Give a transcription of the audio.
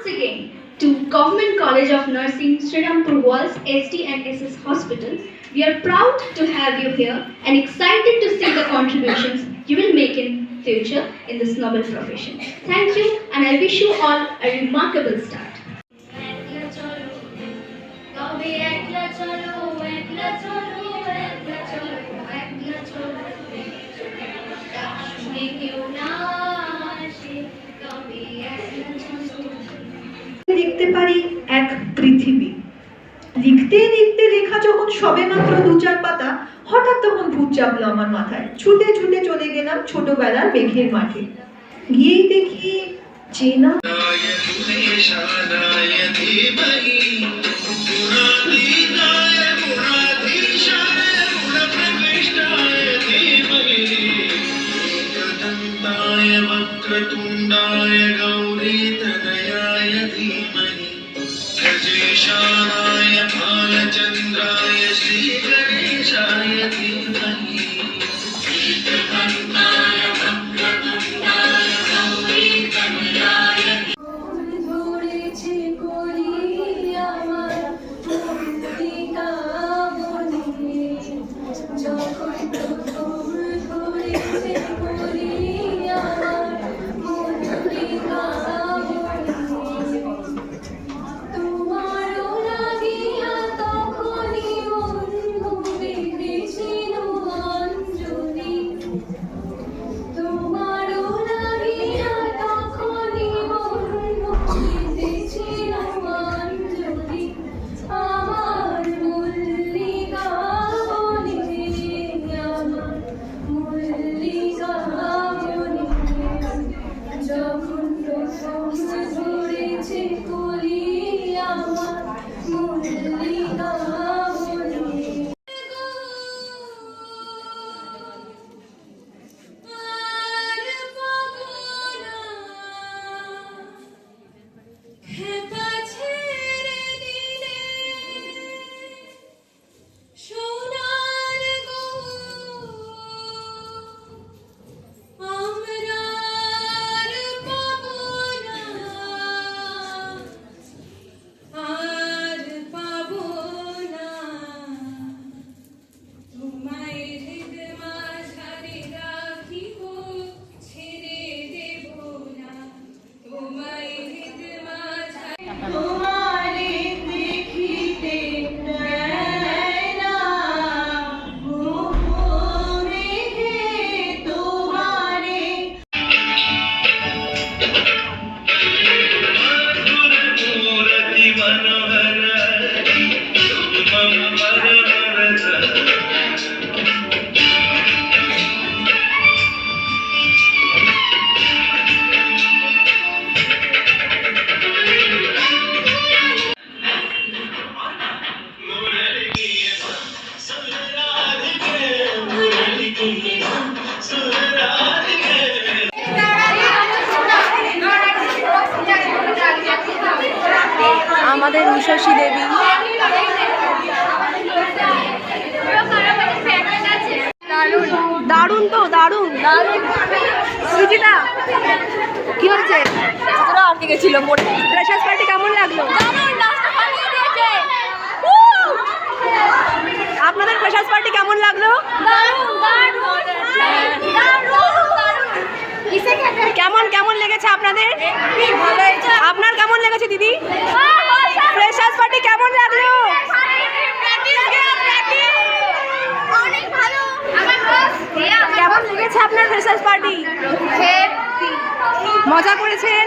Once again to Government College of Nursing, Srirampur Walls, SD and SS Hospital. We are proud to have you here and excited to see the contributions you will make in future in this noble profession. Thank you, and I wish you all a remarkable start. দেখতে পারি এক পৃথিবী। লিখতে লিখতে লেখা যখন সবে মাত্র 2-4 পাতা, হঠাৎ তখন ভূত চাপলো আমার মাথায়। ছুটে ছুটে চলে গেলাম ছোটবেলার মেঘের মাঠে। গিয়েই দেখি চেনা वक्रतुण्डाय गौरीतनयाय धीमहि गजेशानाय भालचन्द्राय श्रीगणेशाय धीमहि एकदन्ताय वक्रतुण्डाय गौरीतनयाय ধরেছে করি আমার মল্লিকা বনে যখন প্রথম ধরেছে করি আমার মল্লিকা বনে তোমারও লাগিয়া তখনই বন্ধু বেঁধেছিল অঞ্জলি তোমারও লাগিয়া তখনই বন্ধু বেঁধেছিল অঞ্জলি আমার মল্লিকা বনে আমার মল্লিকা বনে যখন প্রথম ধরেছে কলি আমার মল্লিকা বনে আর পাবো না খেপা ছেড়ে দিলে সোনার গো আমরা আর পাবো না আর পাবো না তোমায় হৃদ মাঝারে রাখিব ছেড়ে দেব না তোমায় হৃদ মাঝারে তোমারে দেখিতে দেয় না মোহ মেঘে তোমারে मूर्ति मनोहर रूपम परमरस আমাদের উষসী দেবী দারুণ তো দারুণ দারুণ সুজিতা কি হচ্ছে তোরা আটকে গেছিল পড়ে ফ্রেশার্স পার্টি কেমন লাগলো আপনাদের ফ্রেশার্স পার্টি কেমন লাগলো কেমন কেমন লেগেছে আপনাদের আপনার কেমন লেগেছে দিদি ফ্রেশার্স পার্টি কেমন লাগলো কেমন লেগেছে আপনার ফ্রেশার্স পার্টি মজা করেছেন